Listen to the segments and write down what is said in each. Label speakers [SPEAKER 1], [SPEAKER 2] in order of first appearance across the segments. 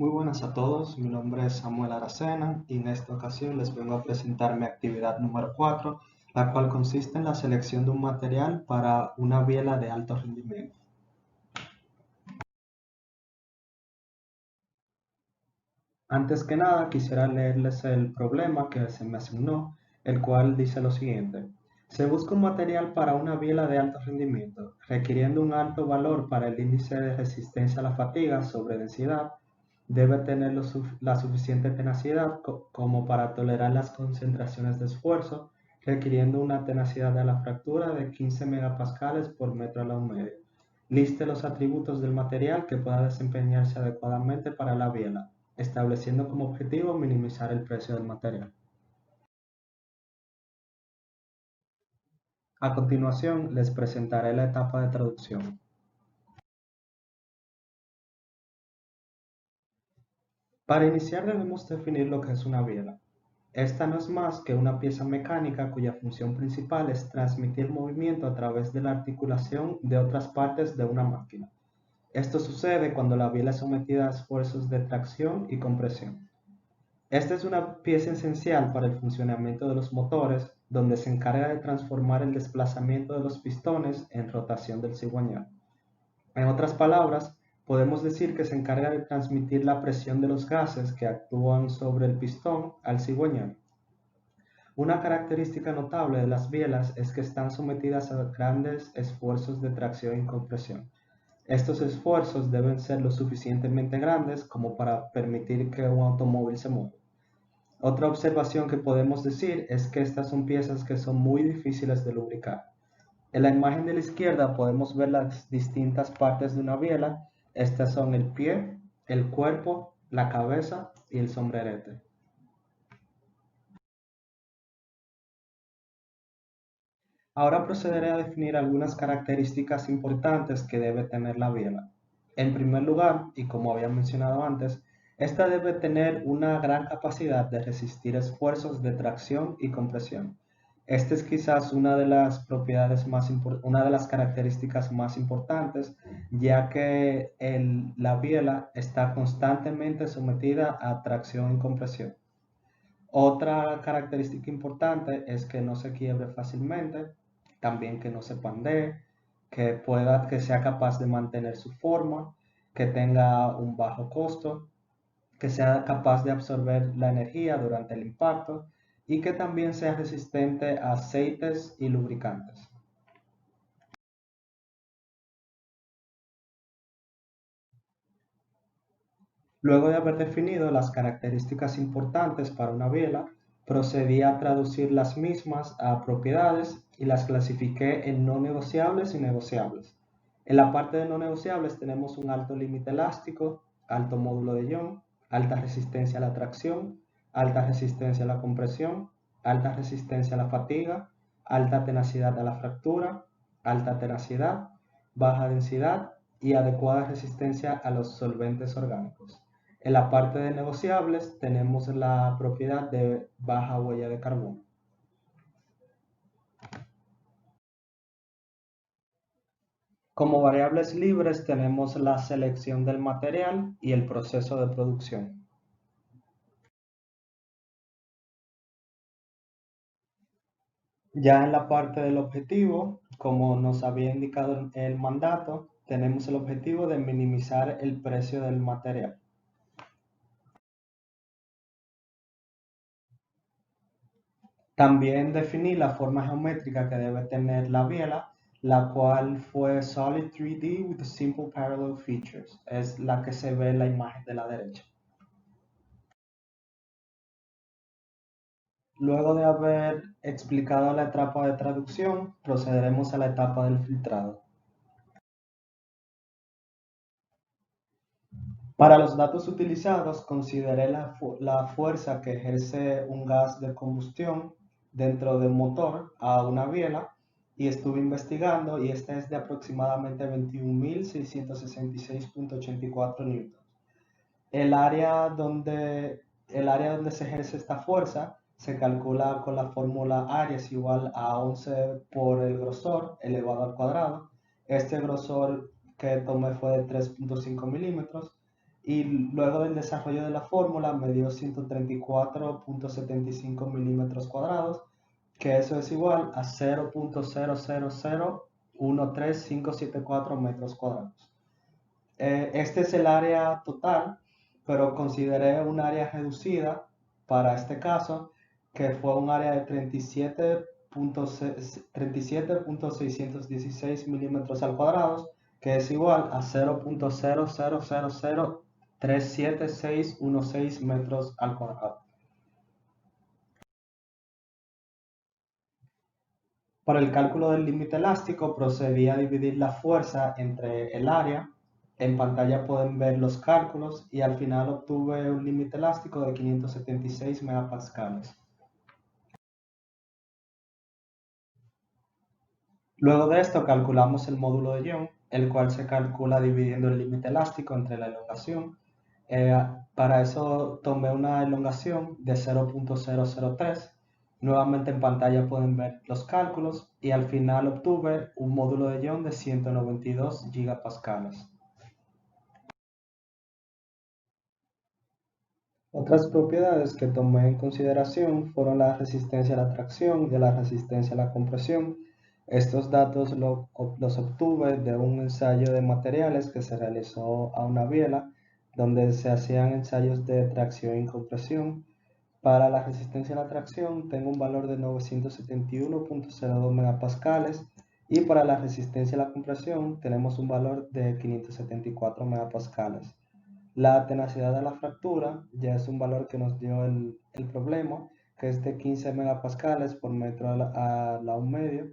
[SPEAKER 1] Muy buenas a todos, mi nombre es Samuel Aracena y en esta ocasión les vengo a presentar mi actividad número 4, la cual consiste en la selección de un material para una biela de alto rendimiento. Antes que nada quisiera leerles el problema que se me asignó, el cual dice lo siguiente. Se busca un material para una biela de alto rendimiento, requiriendo un alto valor para el índice de resistencia a la fatiga sobre densidad. Debe tener la suficiente tenacidad como para tolerar las concentraciones de esfuerzo, requiriendo una tenacidad de la fractura de 15 megapascales por metro a la medio. Liste los atributos del material que pueda desempeñarse adecuadamente para la biela, estableciendo como objetivo minimizar el precio del material. A continuación, les presentaré la etapa de traducción. Para iniciar debemos definir lo que es una biela. Esta no es más que una pieza mecánica cuya función principal es transmitir movimiento a través de la articulación de otras partes de una máquina. Esto sucede cuando la biela es sometida a esfuerzos de tracción y compresión. Esta es una pieza esencial para el funcionamiento de los motores, donde se encarga de transformar el desplazamiento de los pistones en rotación del cigüeñal. En otras palabras, podemos decir que se encarga de transmitir la presión de los gases que actúan sobre el pistón al cigüeñal. Una característica notable de las bielas es que están sometidas a grandes esfuerzos de tracción y compresión. Estos esfuerzos deben ser lo suficientemente grandes como para permitir que un automóvil se mueva. Otra observación que podemos decir es que estas son piezas que son muy difíciles de lubricar. En la imagen de la izquierda podemos ver las distintas partes de una biela. Estas son el pie, el cuerpo, la cabeza y el sombrerete. Ahora procederé a definir algunas características importantes que debe tener la biela. En primer lugar, y como había mencionado antes, esta debe tener una gran capacidad de resistir esfuerzos de tracción y compresión. Esta es quizás una de las una de las características más importantes, ya que la biela está constantemente sometida a tracción y compresión. Otra característica importante es que no se quiebre fácilmente, también que no se pandee, que sea capaz de mantener su forma, que tenga un bajo costo, que sea capaz de absorber la energía durante el impacto y que también sea resistente a aceites y lubricantes. Luego de haber definido las características importantes para una biela, procedí a traducir las mismas a propiedades y las clasifiqué en no negociables y negociables. En la parte de no negociables tenemos un alto límite elástico, alto módulo de Young, alta resistencia a la tracción, alta resistencia a la compresión, alta resistencia a la fatiga, alta tenacidad a la fractura, alta tenacidad, baja densidad y adecuada resistencia a los solventes orgánicos. En la parte de negociables tenemos la propiedad de baja huella de carbono. Como variables libres tenemos la selección del material y el proceso de producción. Ya en la parte del objetivo, como nos había indicado el mandato, tenemos el objetivo de minimizar el precio del material. También definí la forma geométrica que debe tener la biela, la cual fue Solid 3D with Simple Parallel Features. Es la que se ve en la imagen de la derecha. Luego de haber explicado la etapa de traducción, procederemos a la etapa del filtrado. Para los datos utilizados, consideré la fuerza que ejerce un gas de combustión dentro del motor a una biela y estuve investigando y esta es de aproximadamente 21.666.84 newtons. El área donde, el área donde se ejerce esta fuerza se calcula con la fórmula área es igual a 11 por el grosor elevado al cuadrado. Este grosor que tomé fue de 3.5 milímetros. y luego del desarrollo de la fórmula me dio 134.75 milímetros cuadrados, que eso es igual a 0.00013574 metros cuadrados. Este es el área total, pero consideré un área reducida para este caso, que fue un área de 37.616 milímetros al cuadrado, que es igual a 0.000037616 metros al cuadrado. Para el cálculo del límite elástico procedí a dividir la fuerza entre el área. En pantalla pueden ver los cálculos y al final obtuve un límite elástico de 576 megapascales. Luego de esto calculamos el módulo de Young, el cual se calcula dividiendo el límite elástico entre la elongación. Eh, para eso tomé una elongación de 0.003. Nuevamente en pantalla pueden ver los cálculos y al final obtuve un módulo de Young de 192 gigapascales. Otras propiedades que tomé en consideración fueron la resistencia a la tracción y la resistencia a la compresión. Estos datos los obtuve de un ensayo de materiales que se realizó a una biela, donde se hacían ensayos de tracción y compresión. Para la resistencia a la tracción tengo un valor de 971.02 megapascales y para la resistencia a la compresión tenemos un valor de 574 megapascales. La tenacidad de la fractura ya es un valor que nos dio el problema, que es de 15 megapascales por metro a la 1 medio.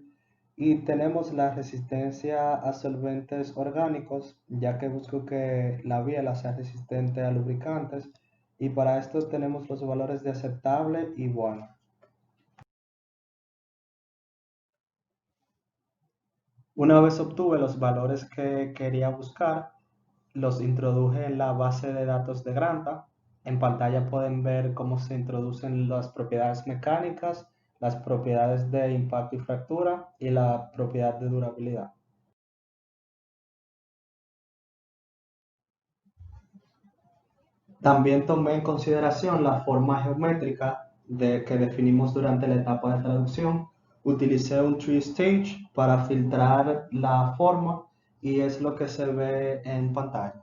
[SPEAKER 1] Y tenemos la resistencia a solventes orgánicos, ya que busco que la biela sea resistente a lubricantes. Y para esto tenemos los valores de aceptable y bueno. Una vez obtuve los valores que quería buscar, los introduje en la base de datos de Granta. En pantalla pueden ver cómo se introducen las propiedades mecánicas, las propiedades de impacto y fractura y la propiedad de durabilidad. También tomé en consideración la forma geométrica que definimos durante la etapa de traducción. Utilicé un tree stage para filtrar la forma y es lo que se ve en pantalla.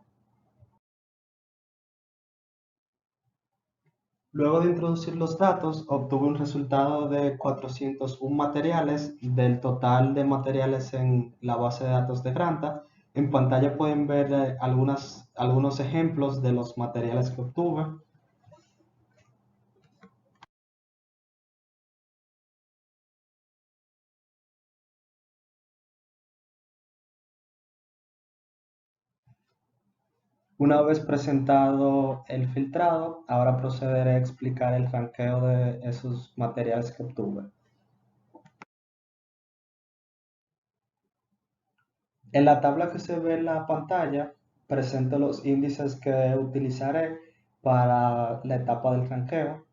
[SPEAKER 1] Luego de introducir los datos, obtuve un resultado de 401 materiales del total de materiales en la base de datos de Granta. En pantalla pueden ver algunos ejemplos de los materiales que obtuve. Una vez presentado el filtrado, ahora procederé a explicar el ranqueo de esos materiales que obtuve. En la tabla que se ve en la pantalla, presento los índices que utilizaré para la etapa del ranqueo.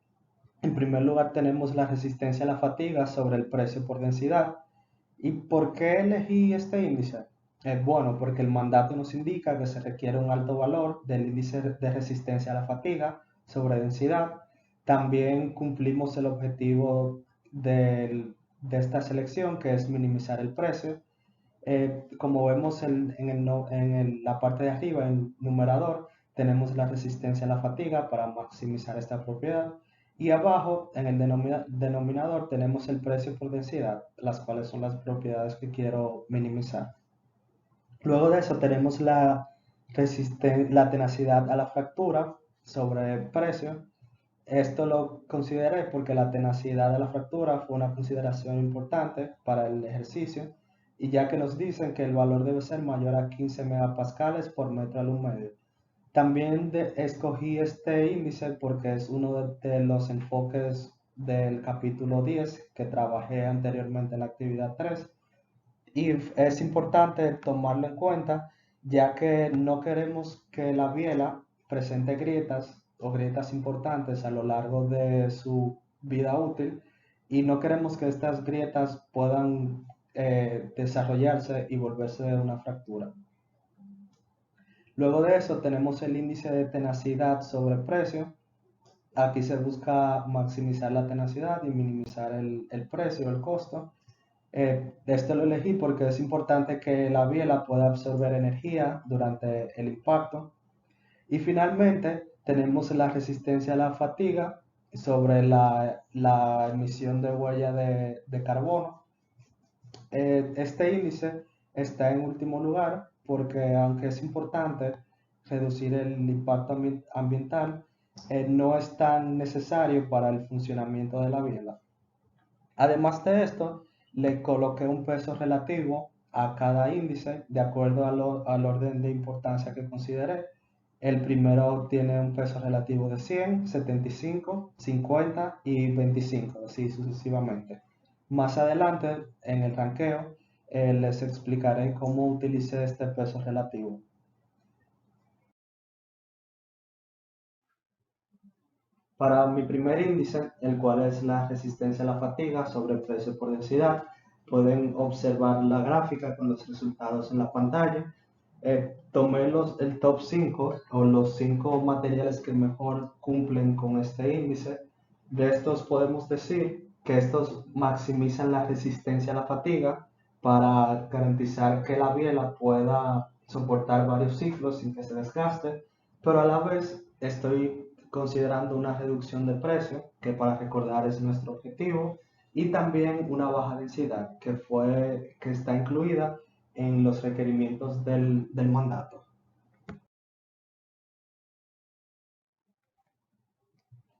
[SPEAKER 1] En primer lugar tenemos la resistencia a la fatiga sobre el precio por densidad. ¿Y por qué elegí este índice? Bueno, porque el mandato nos indica que se requiere un alto valor del índice de resistencia a la fatiga sobre densidad. También cumplimos el objetivo de esta selección, que es minimizar el precio. Como vemos la parte de arriba, en el numerador, tenemos la resistencia a la fatiga para maximizar esta propiedad. Y abajo, en el denominador, tenemos el precio por densidad, las cuales son las propiedades que quiero minimizar. Luego de eso tenemos la tenacidad a la fractura sobre el precio. Esto lo consideré porque la tenacidad de la fractura fue una consideración importante para el ejercicio y ya que nos dicen que el valor debe ser mayor a 15 megapascales por metro al un medio. También escogí este índice porque es uno de los enfoques del capítulo 10 que trabajé anteriormente en la actividad 3 y es importante tomarlo en cuenta ya que no queremos que la biela presente grietas o grietas importantes a lo largo de su vida útil y no queremos que estas grietas puedan desarrollarse y volverse una fractura. Luego de eso tenemos el índice de tenacidad sobre precio. Aquí se busca maximizar la tenacidad y minimizar el precio, el costo. Esto lo elegí porque es importante que la biela pueda absorber energía durante el impacto. Y finalmente tenemos la resistencia a la fatiga sobre la emisión de huella de carbono. Este índice está en último lugar porque aunque es importante reducir el impacto ambiental, no es tan necesario para el funcionamiento de la biela. Además de esto, le coloqué un peso relativo a cada índice de acuerdo al orden de importancia que consideré. El primero tiene un peso relativo de 100, 75, 50 y 25, así sucesivamente. Más adelante, en el ranqueo, les explicaré cómo utilicé este peso relativo. Para mi primer índice, el cual es la resistencia a la fatiga sobre precio por densidad, pueden observar la gráfica con los resultados en la pantalla. Tomé el top 5 o los 5 materiales que mejor cumplen con este índice. De estos podemos decir que estos maximizan la resistencia a la fatiga para garantizar que la biela pueda soportar varios ciclos sin que se desgaste, pero a la vez estoy considerando una reducción de precio, que para recordar es nuestro objetivo, y también una baja densidad, que está incluida en los requerimientos del mandato.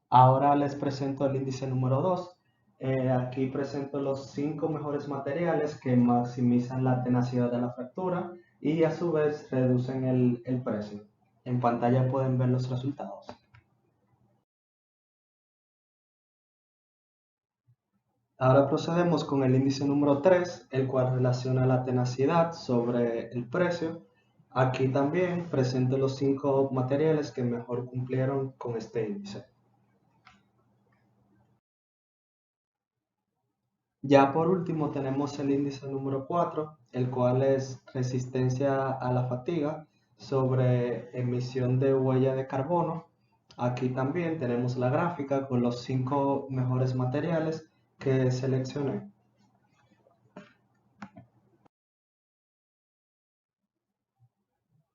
[SPEAKER 1] Ahora les presento el índice número 2. Aquí presento los 5 mejores materiales que maximizan la tenacidad de la fractura y a su vez reducen el precio. En pantalla pueden ver los resultados. Ahora procedemos con el índice número 3, el cual relaciona la tenacidad sobre el precio. Aquí también presento los 5 materiales que mejor cumplieron con este índice. Ya por último tenemos el índice número 4, el cual es resistencia a la fatiga sobre emisión de huella de carbono. Aquí también tenemos la gráfica con los 5 mejores materiales que seleccioné.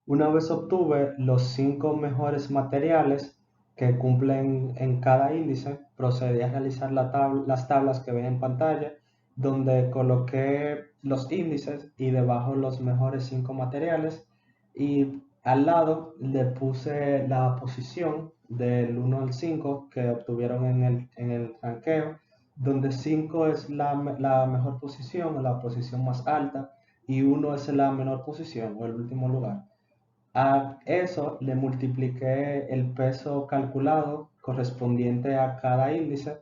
[SPEAKER 1] Una vez obtuve los 5 mejores materiales que cumplen en cada índice, procedí a realizar las tablas que ven en pantalla, donde coloqué los índices y debajo los mejores 5 materiales y al lado le puse la posición del 1 al 5 que obtuvieron en el ranqueo, donde 5 es la mejor posición o la posición más alta y 1 es la menor posición o el último lugar. A eso le multipliqué el peso calculado correspondiente a cada índice.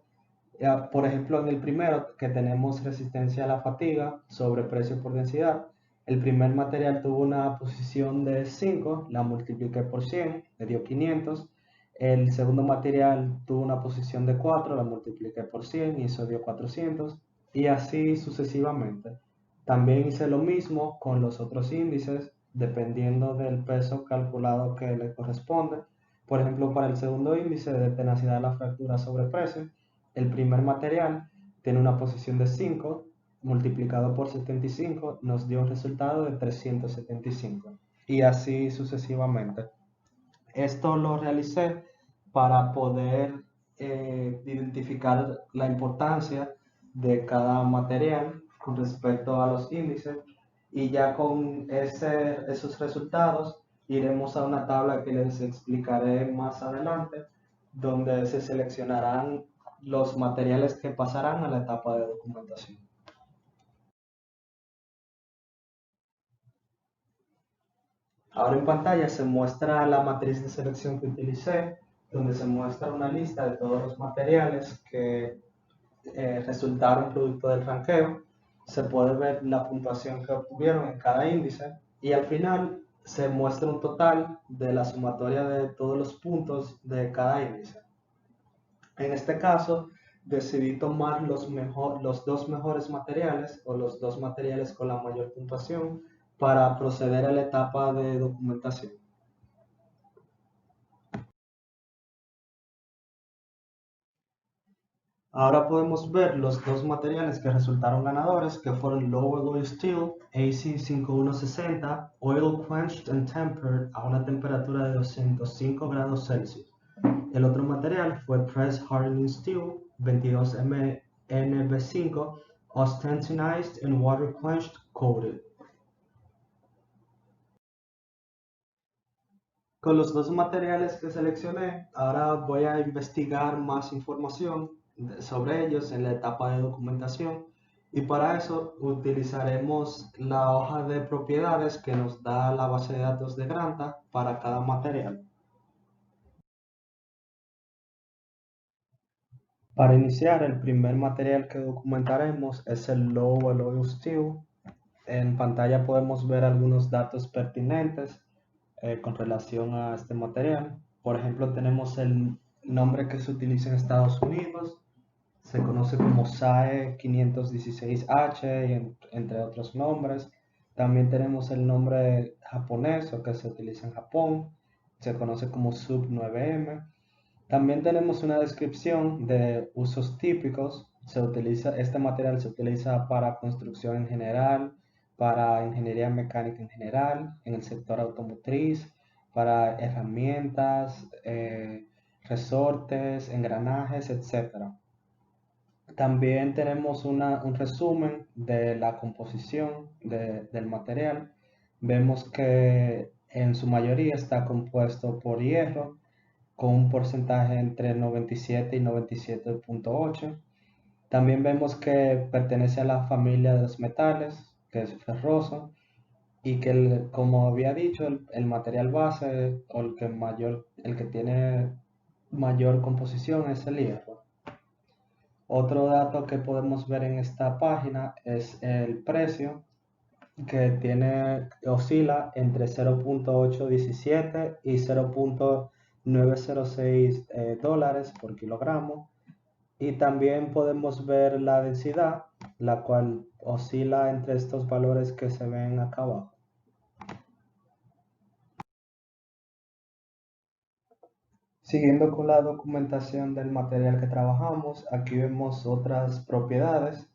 [SPEAKER 1] Por ejemplo, en el primero, que tenemos resistencia a la fatiga sobre precio por densidad, el primer material tuvo una posición de 5, la multipliqué por 100, me dio 500. El segundo material tuvo una posición de 4, la multipliqué por 100 y eso dio 400. Y así sucesivamente. También hice lo mismo con los otros índices, dependiendo del peso calculado que le corresponde. Por ejemplo, para el segundo índice de tenacidad de la fractura sobre precio, el primer material tiene una posición de 5, multiplicado por 75 nos dio un resultado de 375 y así sucesivamente. Esto lo realicé para poder identificar la importancia de cada material con respecto a los índices y ya con esos resultados iremos a una tabla que les explicaré más adelante, donde se seleccionarán los materiales que pasarán a la etapa de documentación. Ahora en pantalla se muestra la matriz de selección que utilicé, donde se muestra una lista de todos los materiales que resultaron producto del ranqueo. Se puede ver la puntuación que obtuvieron en cada índice y al final se muestra un total de la sumatoria de todos los puntos de cada índice. En este caso, decidí tomar los dos mejores materiales o los dos materiales con la mayor puntuación para proceder a la etapa de documentación. Ahora podemos ver los dos materiales que resultaron ganadores, que fueron Low Alloy Steel AC5160, Oil Quenched and Tempered a una temperatura de 205 grados Celsius. El otro material fue Press Hardening Steel 22MnB5, Austenitized and Water Quenched Coated. Con los dos materiales que seleccioné, ahora voy a investigar más información sobre ellos en la etapa de documentación, y para eso utilizaremos la hoja de propiedades que nos da la base de datos de Granta para cada material. Para iniciar, el primer material que documentaremos es el Low Alloy Steel. En pantalla podemos ver algunos datos pertinentes con relación a este material. Por ejemplo, tenemos el nombre que se utiliza en Estados Unidos, se conoce como SAE 516H, entre otros nombres. También tenemos el nombre japonés o que se utiliza en Japón, se conoce como Sub 9M. También tenemos una descripción de usos típicos. Este material se utiliza para construcción en general, para ingeniería mecánica en general, en el sector automotriz, para herramientas, resortes, engranajes, etc. También tenemos un resumen de la composición del material. Vemos que en su mayoría está compuesto por hierro, con un porcentaje entre 97 y 97.8. También vemos que pertenece a la familia de los metales, que es ferroso, y que, como había dicho, el material base o el que tiene mayor composición es el hierro. Otro dato que podemos ver en esta página es el precio, que oscila entre 0.817 y 0.906 dólares por kilogramo. Y también podemos ver la densidad, la cual oscila entre estos valores que se ven acá abajo. Siguiendo con la documentación del material que trabajamos, aquí vemos otras propiedades.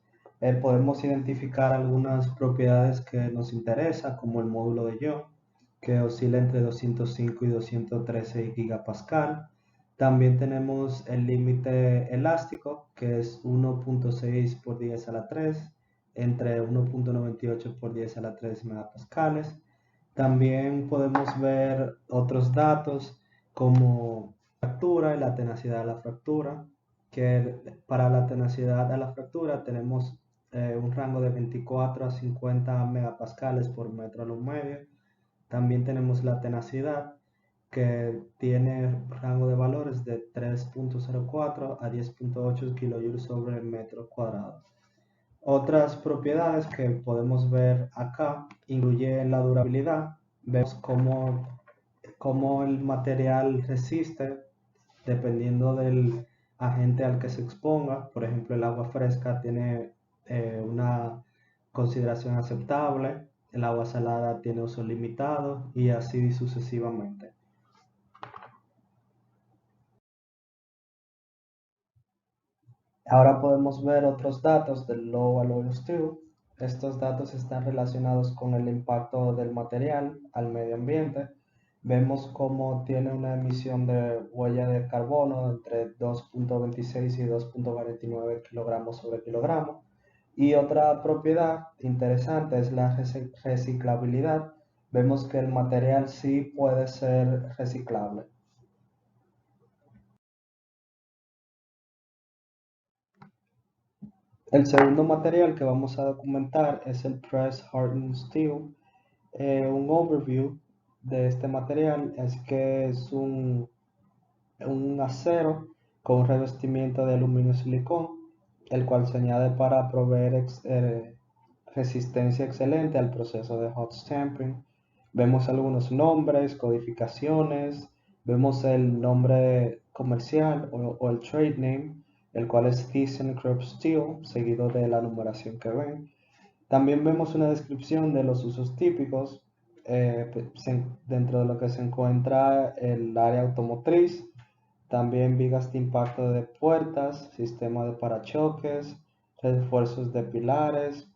[SPEAKER 1] Podemos identificar algunas propiedades que nos interesan, como el módulo de Yoh, que oscila entre 205 y 213 gigapascal. También tenemos el límite elástico, que es 1.6 por 10 a la 3, entre 1.98 por 10 a la 3 megapascales. También podemos ver otros datos como fractura y la tenacidad de la fractura, que para la tenacidad de la fractura tenemos un rango de 24 a 50 megapascales por metro alum medio. También tenemos la tenacidad, que tiene rango de valores de 3.04 a 10.8 kJ sobre metro cuadrado. Otras propiedades que podemos ver acá incluyen la durabilidad. Vemos cómo el material resiste dependiendo del agente al que se exponga. Por ejemplo, el agua fresca tiene una consideración aceptable, el agua salada tiene uso limitado y así sucesivamente. Ahora podemos ver otros datos del Low Alloy Steel. Estos datos están relacionados con el impacto del material al medio ambiente. Vemos cómo tiene una emisión de huella de carbono entre 2.26 y 2.49 kilogramos sobre kilogramo. Y otra propiedad interesante es la reciclabilidad. Vemos que el material sí puede ser reciclable. El segundo material que vamos a documentar es el Press Hardened Steel. Un overview de este material es que es un acero con un revestimiento de aluminio silicón, el cual se añade para proveer resistencia excelente al proceso de hot stamping. Vemos algunos nombres, codificaciones, vemos el nombre comercial o el trade name, el cual es ThyssenKrupp Steel, seguido de la numeración que ven. También vemos una descripción de los usos típicos dentro de lo que se encuentra el área automotriz. También vigas de impacto de puertas, sistema de parachoques, refuerzos de pilares,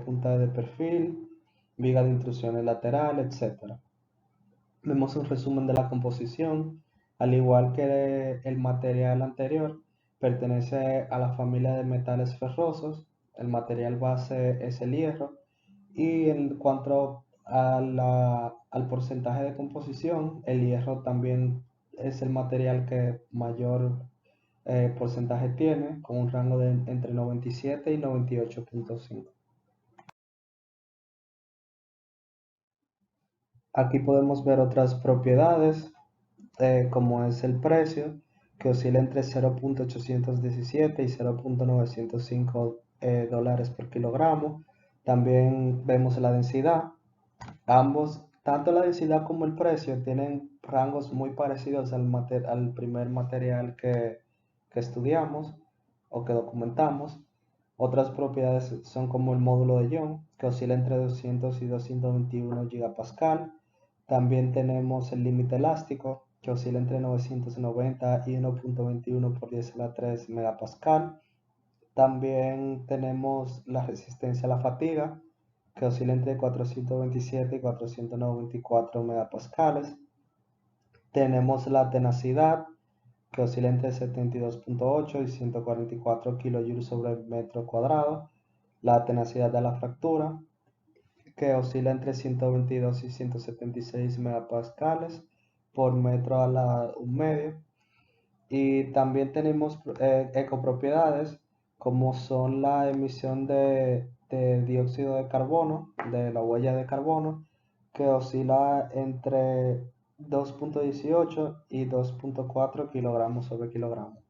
[SPEAKER 1] junta de perfil, viga de intrusiones lateral, etc. Vemos un resumen de la composición. Al igual que el material anterior, pertenece a la familia de metales ferrosos. El material base es el hierro. Y en cuanto al porcentaje de composición, el hierro también es el material que mayor porcentaje tiene, con un rango de entre 97 y 98.5. Aquí podemos ver otras propiedades, como es el precio, que oscila entre 0.817 y 0.905 dólares por kilogramo. También vemos la densidad. Ambos, tanto la densidad como el precio, tienen rangos muy parecidos al primer material que estudiamos o que documentamos. Otras propiedades son como el módulo de Young, que oscila entre 200 y 221 gigapascal. También tenemos el límite elástico, que oscila entre 990 y 1.21 por 10 a la 3 megapascal. También tenemos la resistencia a la fatiga, que oscila entre 427 y 494 megapascales. Tenemos la tenacidad, que oscila entre 72.8 y 144 kJ sobre metro cuadrado. La tenacidad de la fractura, que oscila entre 122 y 176 megapascales por metro a la un medio. Y también tenemos ecopropiedades, como son la emisión de dióxido de carbono, de la huella de carbono, que oscila entre 2.18 y 2.4 kilogramos sobre kilogramo.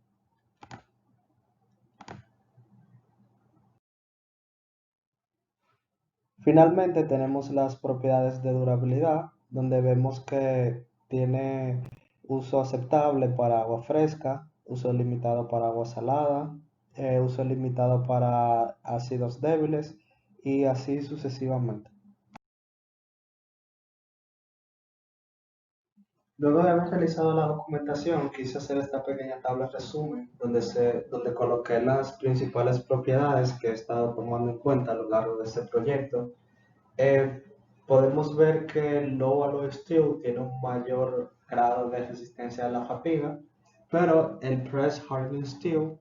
[SPEAKER 1] Finalmente tenemos las propiedades de durabilidad, donde vemos que tiene uso aceptable para agua fresca, uso limitado para agua salada, uso limitado para ácidos débiles y así sucesivamente. Luego de haber realizado la documentación, quise hacer esta pequeña tabla de resumen donde coloqué las principales propiedades que he estado tomando en cuenta a lo largo de este proyecto. Eh, Podemos ver que el low alloy steel tiene un mayor grado de resistencia a la fatiga, pero el press hardened steel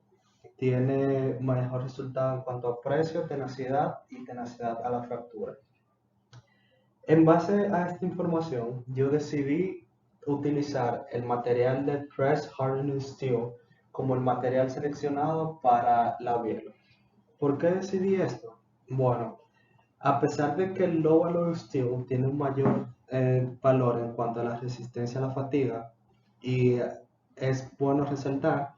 [SPEAKER 1] tiene mejor resultado en cuanto a precio, tenacidad y tenacidad a la fractura. En base a esta información, yo decidí utilizar el material de press hardened steel como el material seleccionado para la biela. ¿Por qué decidí esto? Bueno, a pesar de que el low alloy steel tiene un mayor valor en cuanto a la resistencia a la fatiga, y es bueno resaltar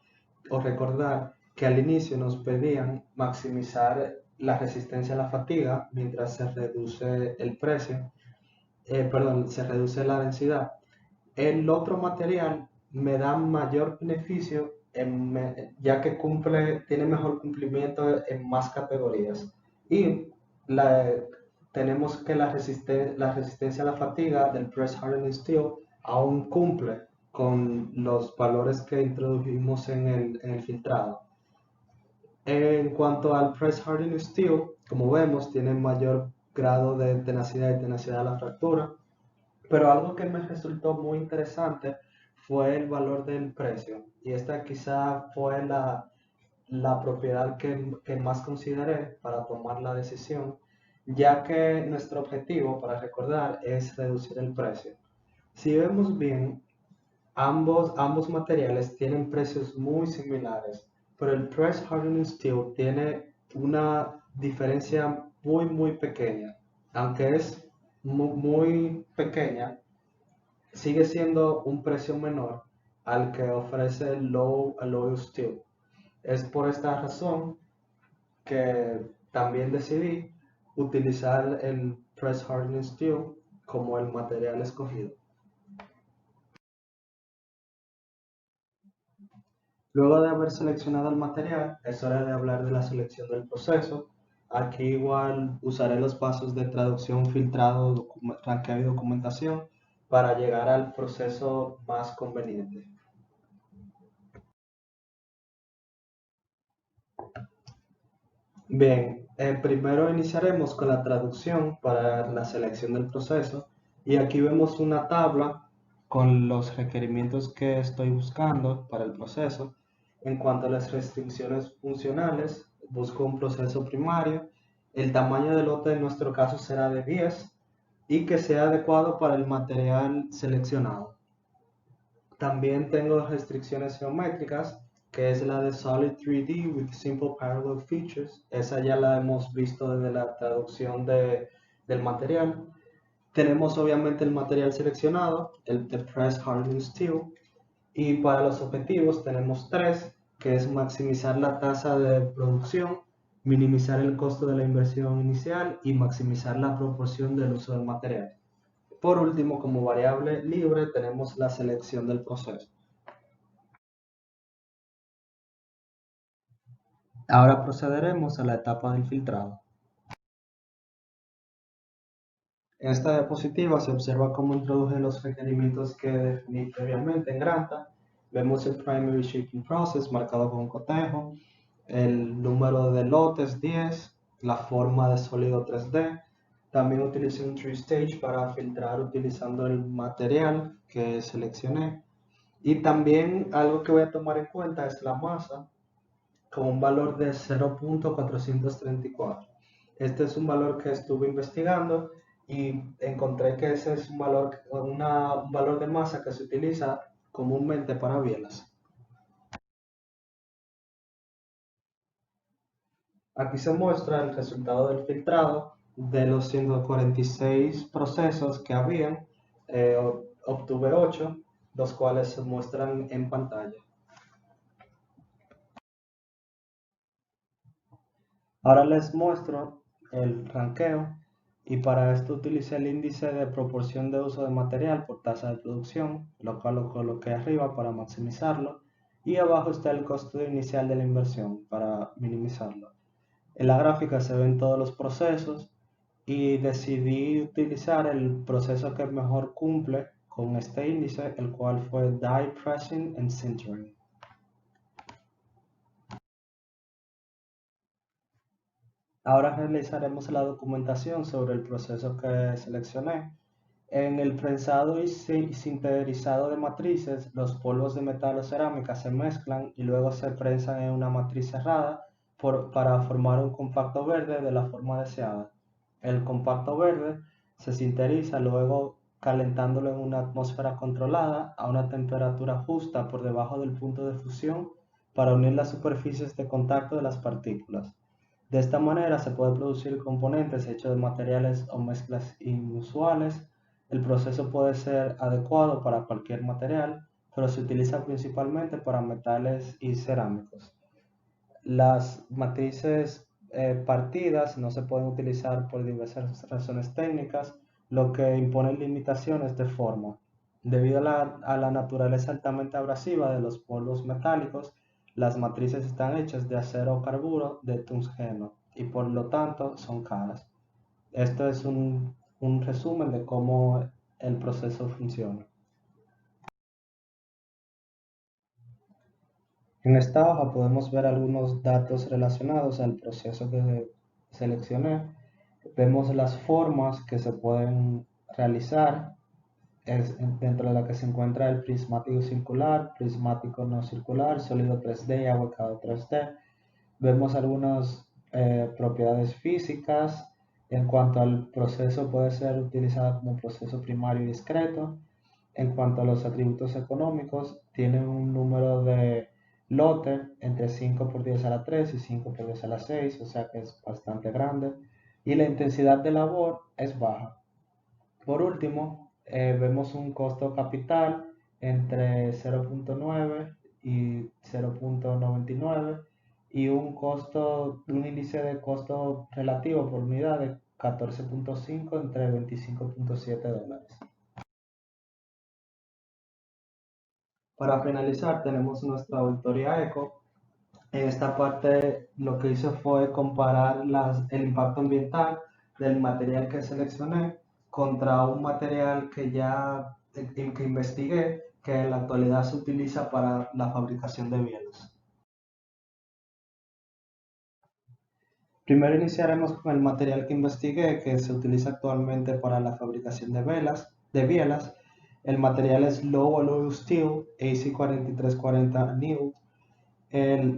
[SPEAKER 1] o recordar que al inicio nos pedían maximizar la resistencia a la fatiga mientras se reduce el precio, perdón, se reduce la densidad. El otro material me da mayor beneficio ya que tiene mejor cumplimiento en más categorías. Y la, tenemos que la resistencia a la fatiga del Press Hardened Steel aún cumple con los valores que introdujimos en el filtrado. En cuanto al Press Hardened Steel, como vemos, tiene mayor grado de tenacidad y tenacidad a la fractura, pero algo que me resultó muy interesante fue el valor del precio. Y esta quizá fue la propiedad que más consideré para tomar la decisión, ya que nuestro objetivo, para recordar, es reducir el precio. Si vemos bien, ambos materiales tienen precios muy similares, pero el Press Hardened Steel tiene una diferencia muy pequeña. Aunque es muy pequeña, sigue siendo un precio menor al que ofrece el Low Alloy Steel. Es por esta razón que también decidí utilizar el Press Hardened Steel como el material escogido. Luego de haber seleccionado el material, es hora de hablar de la selección del proceso. Aquí igual usaré los pasos de traducción, filtrado, ranqueo y documentación para llegar al proceso más conveniente. Bien, primero iniciaremos con la traducción para la selección del proceso y aquí vemos una tabla con los requerimientos que estoy buscando para el proceso. En cuanto a las restricciones funcionales, busco un proceso primario. El tamaño del lote en nuestro caso será de 10 y que sea adecuado para el material seleccionado. También tengo restricciones geométricas, que es la de Solid 3D with Simple Parallel Features. Esa ya la hemos visto desde la traducción del material. Tenemos obviamente el material seleccionado, el de Press Hardened Steel. Y para los objetivos tenemos tres, que es maximizar la tasa de producción, minimizar el costo de la inversión inicial y maximizar la proporción del uso del material. Por último, como variable libre, tenemos la selección del proceso. Ahora procederemos a la etapa del filtrado. En esta diapositiva se observa cómo introduje los requerimientos que definí previamente en Granta. Vemos el Primary Shaping Process marcado con cotejo, el número de lotes 10, la forma de sólido 3D. También utilicé un Tree Stage para filtrar utilizando el material que seleccioné. Y también algo que voy a tomar en cuenta es la masa, con un valor de 0.434. Este es un valor que estuve investigando y encontré que ese es un valor de masa que se utiliza comúnmente para bielas. Aquí se muestra el resultado del filtrado de los 146 procesos que habían. Obtuve 8, los cuales se muestran en pantalla. Ahora les muestro el ranqueo y para esto utilicé el índice de proporción de uso de material por tasa de producción, lo cual lo coloqué arriba para maximizarlo y abajo está el costo inicial de la inversión para minimizarlo. En la gráfica se ven todos los procesos y decidí utilizar el proceso que mejor cumple con este índice, el cual fue Die Pressing and Sintering. Ahora realizaremos la documentación sobre el proceso que seleccioné. En el prensado y sinterizado de matrices, los polvos de metal o cerámica se mezclan y luego se prensan en una matriz cerrada para formar un compacto verde de la forma deseada. El compacto verde se sinteriza luego calentándolo en una atmósfera controlada a una temperatura justa por debajo del punto de fusión para unir las superficies de contacto de las partículas. De esta manera se puede producir componentes hechos de materiales o mezclas inusuales. El proceso puede ser adecuado para cualquier material, pero se utiliza principalmente para metales y cerámicos. Las matrices partidas no se pueden utilizar por diversas razones técnicas, lo que impone limitaciones de forma. Debido a la naturaleza altamente abrasiva de los polvos metálicos, las matrices están hechas de acero o carburo de tungsteno y por lo tanto son caras. Esto es un resumen de cómo el proceso funciona. En esta hoja podemos ver algunos datos relacionados al proceso que seleccioné. Vemos las formas que se pueden realizar, dentro de la que se encuentra el prismático circular, prismático no circular, sólido 3D y ahuecado 3D. Vemos algunas propiedades físicas. En cuanto al proceso, puede ser utilizado como proceso primario y discreto. En cuanto a los atributos económicos, tienen un número de lote entre 5 por 10 a la 3 y 5 por 10 a la 6, o sea que es bastante grande. Y la intensidad de labor es baja. Por último, vemos un costo capital entre 0.9 y 0.99 y un índice de costo relativo por unidad de 14.5 entre 25.7 dólares. Para finalizar, tenemos nuestra auditoría ECO. En esta parte lo que hice fue comparar el impacto ambiental del material que seleccioné contra un material que investigué que en la actualidad se utiliza para la fabricación de bienes. Primero iniciaremos con el material que investigué que se utiliza actualmente para la fabricación de bielas. El material es Low Alloy Steel AC4340 Newt.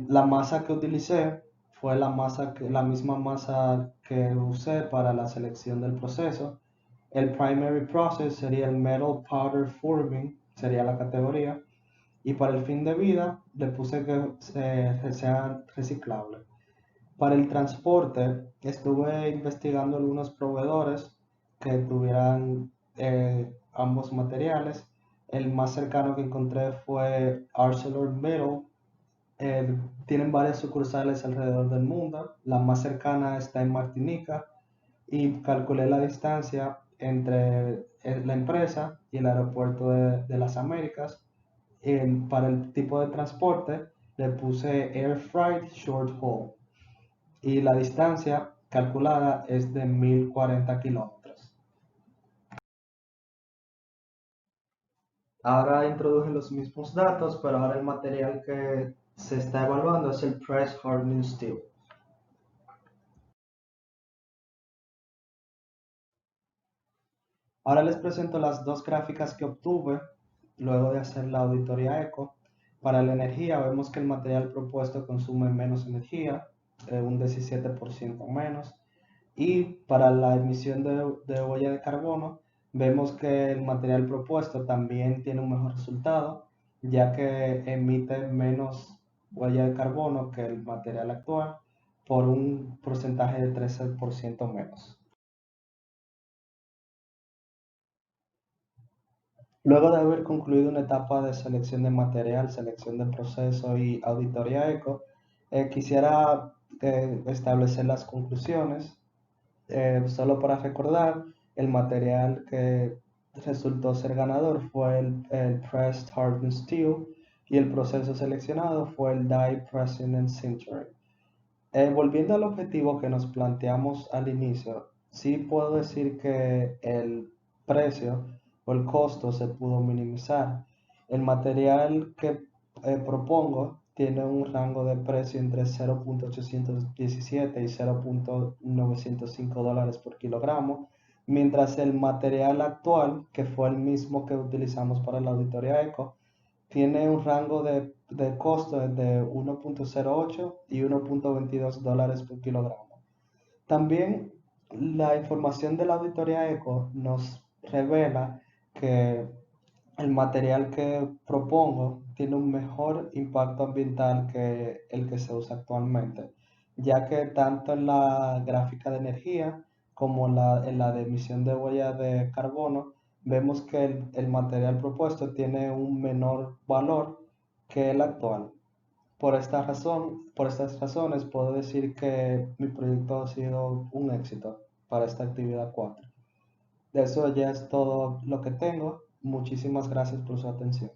[SPEAKER 1] La masa que utilicé fue la misma masa que usé para la selección del proceso. El primary process sería el Metal Powder Forming, sería la categoría. Y para el fin de vida le puse que sea reciclable. Para el transporte estuve investigando algunos proveedores que tuvieran ambos materiales. El más cercano que encontré fue ArcelorMittal. Tienen varias sucursales alrededor del mundo. La más cercana está en Martinica y calculé la distancia entre la empresa y el aeropuerto de las Américas. Para el tipo de transporte le puse Air Freight Short Haul y la distancia calculada es de 1040 kilómetros. Ahora introduje los mismos datos, pero ahora el material que se está evaluando es el Press Hardening Steel. Ahora les presento las dos gráficas que obtuve luego de hacer la auditoría ECO. Para la energía vemos que el material propuesto consume menos energía, un 17% menos. Y para la emisión de huella de carbono, vemos que el material propuesto también tiene un mejor resultado, ya que emite menos huella de carbono que el material actual por un porcentaje de 13% menos. Luego de haber concluido una etapa de selección de material, selección de proceso y auditoría eco, quisiera establecer las conclusiones. Solo para recordar, el material que resultó ser ganador fue el Pressed Hardened Steel y el proceso seleccionado fue el Die Pressing and Sintering. Volviendo al objetivo que nos planteamos al inicio, sí puedo decir que el precio o el costo se pudo minimizar. El material que propongo tiene un rango de precio entre 0.817 y 0.905 dólares por kilogramo, mientras el material actual, que fue el mismo que utilizamos para la auditoría ECO, tiene un rango de costo de 1.08 y 1.22 dólares por kilogramo. También la información de la auditoría ECO nos revela que el material que propongo tiene un mejor impacto ambiental que el que se usa actualmente, ya que tanto en la gráfica de energía como en la de emisión de huella de carbono, vemos que el material propuesto tiene un menor valor que el actual. Por estas razones, puedo decir que mi proyecto ha sido un éxito para esta actividad 4. De eso ya es todo lo que tengo. Muchísimas gracias por su atención.